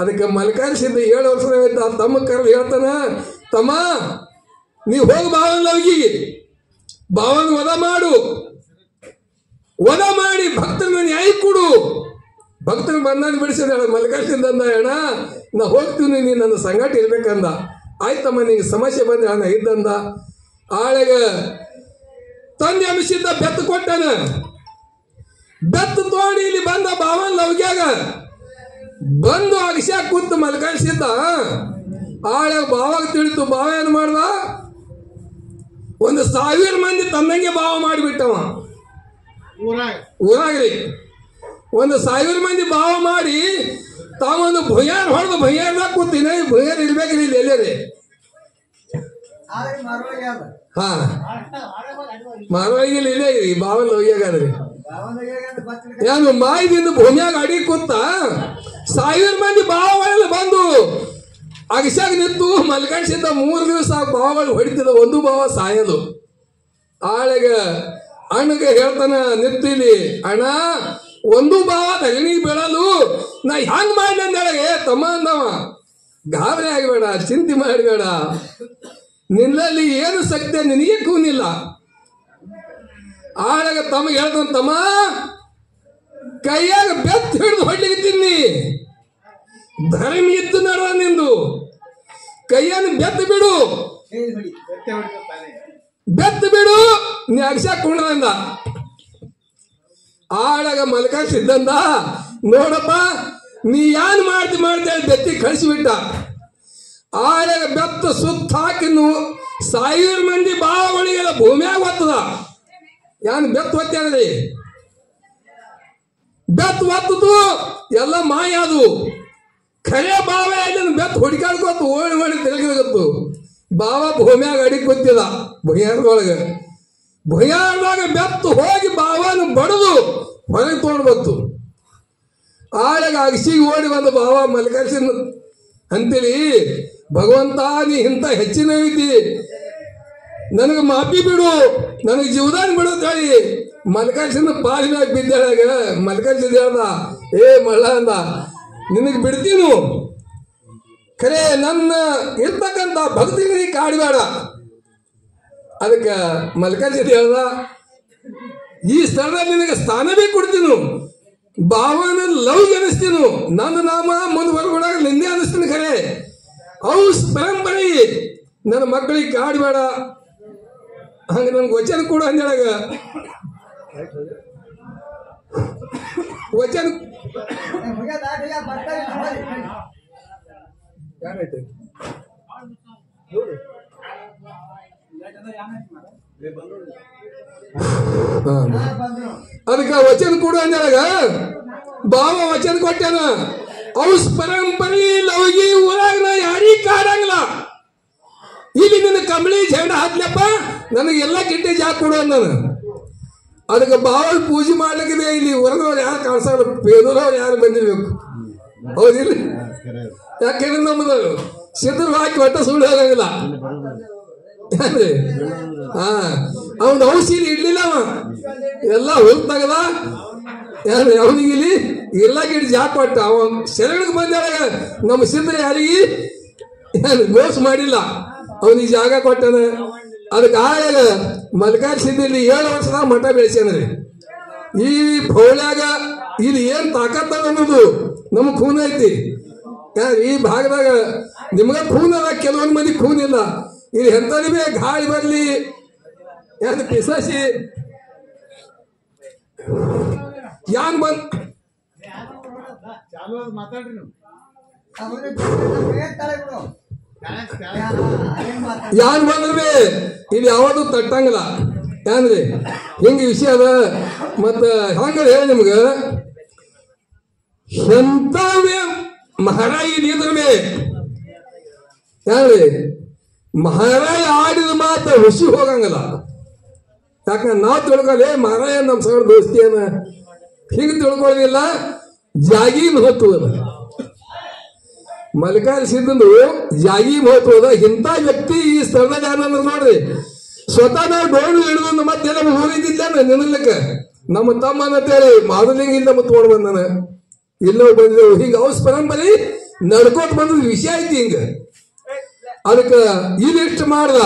ಅದಕ್ಕೆ ಮಲ್ಕಾರಿಸಿದ್ದ 7 ವರ್ಷ ತಮ್ಮ ಕರೆದು ಹೇಳ್ತಾನ, ತಮ್ಮ ನೀವು ಹೋಗಿ ಬಾವನ ಲವ್ಗಿಗೆ ಬಾವನ ವಧ ಮಾಡು, ವಧ ಮಾಡಿ ಭಕ್ತರನ್ನ ನ್ಯಾಯ ಕೊಡು. ಭಕ್ತರು ಬಂದಾಗ ಬಿಡಿಸಿದ ಮಲ್ಕಾರಿಸಿದ್ದ ಅಂದ, ಅಣ್ಣ ನಾ ಹೋಗ್ತೀನಿ, ನೀನು ನನ್ನ ಸಂಗಾಟ ಇರ್ಬೇಕಂದ. ಆಯ್ತಮ್ಮ ನಿಂಗೆ ಸಮಸ್ಯೆ ಬಂದ್ರೆ ಅಣ್ಣ ಇದ್ದಂದ. ಆಳೆಗ ತಂದೆ ಅಂಶಿದ್ದ ಬೆತ್ತು ಕೊಟ್ಟನ. ಬೆತ್ತು ತೋಡಿ ಇಲ್ಲಿ ಬಂದ ಬಾವನ್ ಲವ್ಗ್ಯಾಗ ಬಂದು ಅಗಸ್ಯಾಗ ಕೂತು ಮಲ್ಕಾಯಿಸಿದ್ದ. ಆಳೆಗ ಬಾವಾಗ ತಿಳಿತು. ಬಾವ ಏನು ಮಾಡ್ದ, 1,000 ಮಂದಿ ತನ್ನಂಗೆ ಬಾವ ಮಾಡಿಬಿಟ್ಟವ. ಊರಾಗ್ರಿ 1,000 ಮಂದಿ ಬಾವ ಮಾಡಿ ತಾವೊಂದು ಭುಯಾರ್ ಹೊಡೆದು ಭುಯಾರ್ದಾಗ ಕೂತೀನಿ. ಭುಯಾರ್ ಇರ್ಬೇಕ್ರಿ ಇಲ್ಲಿ ಎಲ್ಲೇ. ಹಾ ಮಾರವಾಯಿಗೆ ಇಲ್ಲೇ ರೀ ಬಾವನ್ ಲವ್ಯಾಗ್ರಿ. ಏನು ಮಾಯಿದಿಂದ ಭೂಮಿಯಾಗ ಅಡಿ ಕೂತ 1000 ಮಂದಿ ಬಾವಗಳೆಲ್ಲ ಬಂದು ಅಗಸ್ಯಾಗ ನಿಂತು ಮಲ್ಕಾಯಿಸಿದ್ದ. 3 ದಿವಸ ಬಾವಗಳು ಹೊಡಿತಿದ್ದ, ಒಂದು ಬಾವ ಸಾಯಲು. ಆಳೆಗ ಅಣ್ಣಗೆ ಹೇಳ್ತಾನ ನಿಂತಿಲಿ, ಅಣ್ಣ ಒಂದು ಬಾವ ತಗಣಿಗೆ ಬೀಳಲು ನಾ ಹ್ಯಾಂಗ್ ಮಾಡ್ಲಿ ಅಂದೇಳಗೆ. ತಮ್ಮ ಅಂದವ, ಗಾಬರಿ ಆಗಬೇಡ, ಚಿಂತೆ ಮಾಡಬೇಡ, ನಿನ್ನಲ್ಲಿ ಏನು ಶಕ್ತಿ ನಿನಗೆ ಕೂನಿಲ್ಲ. ಆಳಾಗ ತಮಗೆ ಹೇಳ್ತಾನ, ತಮ್ಮ ಕೈಯಾಗ ಬೆತ್ತು ಹಿಡಿದು ಹೊಡ್ಲಿಕ್ಕೆ ತಿನ್ನಿ, ಧರ್ಮ ಇತ್ತು ನಡ ನಿಂದು, ಕೈಯನ್ನು ಬೆತ್ತು ಬಿಡು, ಬೆತ್ತು ಬಿಡು, ನೀ ಅಗಸ್ಯಾಗ ಕುಂಡ್ರಂದ. ಆಳಾಗ ಮಲ್ಕಾಯಿಸಿದ್ದಂದ, ನೋಡಪ್ಪ ನೀ ಏನ್ ಮಾಡ್ತೇಳಿ ಬೆತ್ತಿ ಕಳಿಸಿಬಿಟ್ಟ. ಆಳಾಗ ಬೆತ್ತ ಸುತ್ತ ಹಾಕಿ 1000 ಮಂದಿ ಬಾವಗಳಿಗೆಲ್ಲ ಭೂಮಿಯಾಗ ಒತ್ತದ. ಏನ್ ಬೆತ್ತು ಒತ್ತದ್ರಿ, ಬೆತ್ತು ಒತ್ತದು ಎಲ್ಲ ಮಾಯ. ಅದು ಖರೆ ಬಾವ ಅಲ್ಲಿ ಬೆತ್ತು ಹುಡುಕಾಡ್ಕೊತು ಓಡಿ ಓಡಿ ತಿರುಗಿತ್ತು. ಬಾವ ಭೂಮಿಯಾಗ ಅಡಿಗೆ ಗೊತ್ತಿದ ಭುಯಾರದೊಳಗೆ. ಭುಯಾರದಾಗ ಬೆತ್ತು ಹೋಗಿ ಬಾವನು ಬಡದು ಹೊರಗೆ ತೊಗೊಂಡ್ಬತ್ತು. ಆಳಾಗ ಅಗಸಿಗೆ ಓಡಿ ಬಂದು ಬಾವ ಮಲ್ಕಾಯಿಸಿದ ಅಂತೇಳಿ, ಭಗವಂತ ನೀ ಇಂಥ ಹೆಚ್ಚಿನ ಇದ್ದಿ, ನನಗೆ ಮಾಪಿ ಬಿಡು, ನನಗೆ ಜೀವದಾನ ಬಿಡು ಅಂತ ಹೇಳಿ ಮಲ್ಕಾಯಿಸಿದ ಪಾಲಿನಾಗ ಬಿದ್ದಾಳಾಗ. ಮಲ್ಕಾಯಿಸಿದ ಹೇಳ್ದ, ಏ ಮಳ್ಳ ಅಂದ, ನಿನಗೆ ಬಿಡ್ತೀನು, ಖರೆ ನನ್ನ ಇರ್ತಕ್ಕಂಥ ಭಕ್ತಿಗೆ ಕಾಡಬೇಡ. ಅದಕ್ಕೆ ಮಲ್ಕಾಯಿಸಿದ ಹೇಳ್ದ, ಈ ಸ್ಥಳದಲ್ಲಿ ನಿನಗೆ ಸ್ಥಾನವೇ ಕೊಡ್ತೀನು, ಬಾವನ ಲವ್ ಅನಿಸ್ತೀನು, ನನ್ನ ನಾಮ ಮುಂದುವರೆಗೊಳಗ ನಿಂದೆ ಅನಿಸ್ತೀನಿ. ಖರೆ ಔಸ್ ಪರಂಪರೆ ನನ್ನ ಮಕ್ಕಳಿಗೆ ಕಾಡಬೇಡ, ಹಂಗೆ ನನ್ಗೆ ವಚನ ಕೊಡು ಅಂದೇಳಾಗ. ವಚನ ಅದಕ್ಕೆ ವಚನ ಕೊಡು ಅಂದೇಳಾಗ ಬಾವ ವಚನ ಕೊಟ್ಟಾನ. ಔಸ್ ಪರಂಪರೆ ಲವ್ಗಿ ಊರಾಗ ನಾ ಯಾರಿಗೆ ಕಾಡಂಗಿಲ್ಲ, ಇಲ್ಲಿ ನಿನ್ನ ಕಂಬಳಿ ಜೆಂಡ ಹಾಕ್ಲಪ್ಪ, ನನಗೆಲ್ಲ ಗಿಟ್ಟೆ ಜಾಗ ಕೊಡು ಅಂದಾನ. ಅದಕ್ಕೆ ಬಾವ ಪೂಜೆ ಮಾಡ್ಲಿಕ್ಕಿದೆ. ಇಲ್ಲಿ ಹೊರದವ್ರು ಯಾರು ಕಾಣಿಸಲ್ಲ, ಪೇದವ್ರು ಯಾರು ಬಂದಿರ್ಬೇಕು, ಹೌದಿಲ್ಲ? ಯಾಕೆಂದ್ರೆ ನಮ್ಮದು ಸಿದ್ಧರು ಹಾಕಿ ಒಟ್ಟ ಸುಳ್ಳು ಆಗಂಗಿಲ್ಲ. ಹಾ ಅವನ ಔಷಧಿ ಇಡ್ಲಿಲ್ಲ, ಅವ ಎಲ್ಲ ಹೊಲ್ ತಗದ. ಅವನಿಗೆ ಇಲ್ಲಿ ಎಲ್ಲ ಗಿಡ ಜಾಗ ಕೊಟ್ಟ. ಅವನ್ ಶರಣಕ್ಕೆ ಬಂದಾಗ ನಮ್ಮ ಸಿದ್ಧರು ಯಾರಿಗೆ ಮೋಸ ಮಾಡಿಲ್ಲ, ಅವನಿಗೆ ಜಾಗ ಕೊಟ್ಟನ. ಅದಕ್ಕೆ ಆಗ ಮಲ್ಕಾಯಿಸಿದ್ದಲ್ಲಿ 7 ವರ್ಷದಾಗ ಮಠ ಬೆಳೆಸ್ಯಾನ್ರಿ. ಈ ಭೌಳ್ಯಾಗ ಇಲ್ಲಿ ಏನ್ ತಾಕತ್ತ ಅನ್ನೋದು ನಮಗ್ ಖೂನ್ ಐತಿ. ಈ ಭಾಗದಾಗ ನಿಮ್ಗ ಖೂನ್ ಅದ, ಕೆಲವೊಂದು ಮಂದಿ ಖೂನ್ ಇಲ್ಲ. ಇಲ್ಲಿ ಎಂತದಿವೆ ಗಾಳಿ ಬರ್ಲಿ, ಯಾರು ಪಿಸಾಸಿ ಯಾನ್ ಬಂದ್ ಯಾನ್ ಬಂದ್ರಿ ಇಲ್ಲಿ ಯಾವುದು ತಟ್ಟಂಗಿಲ್ಲ. ಏನ್ರಿ ಹಿಂಗ ವಿಷಯ ಅದ. ಮತ್ತ ಹಂಗ ಹೇಳಿ ನಿಮ್ಗ ಎಂತವೇ ಮಹಾರಾಜ ಇದ್ರಮೇ ಏನ್ರಿ ಮಹಾರಾಜ ಆಡಿದ ಮಾತ ಹುಸಿ ಹೋಗಂಗಿಲ್ಲ. ಯಾಕಂದ್ರೆ ನಾವು ತಿಳ್ಕೊಳ್ಳಿ ಮಹಾರಾಜ ನಮ್ಮ ಸಗಡ ದೋಸ್ತಿ ಏನ ಹಿಂಗೆ ತಿಳ್ಕೊಳ್ಳೋದಿಲ್ಲ. ಜಾಗಿ ಮಹತ್ವ ಅದ, ಮಲ್ಕಾಯಿಸಿದ್ದು ಜಾಗಿ ಮಹತ್ವ ಅದ. ಇಂಥ ವ್ಯಕ್ತಿ ಈ ಸ್ಥಳದಾಗ ಯಾರು ನೋಡ್ರಿ, ಸ್ವತಃ ನಾವು ಡೋಳು ಹಿಡಿದು ಮತ್ತೆಲ್ಲ ಹೋಗಿದ್ದಿಲ್ಲ ನಿಲ್ಲಕ್ಕೆ. ನಮ್ಮ ತಮ್ಮ ಅಂತೇಳಿ ಮಾದಲಿಂಗಿಂದ ಮುತ್ಕೊಂಡು ಬಂದಾನ, ಇಲ್ಲೋ ಬಂದಿದ್ದೆವು. ಹಿಂಗೆ ಔಸ್ ಪರಂಪರೆ ನಡ್ಕೋತ ಬಂದದ ವಿಷಯ ಐತಿ ಹಿಂಗ ಅದಕ್ಕೆ ಇದಿಷ್ಟು ಮಾಡ್ದ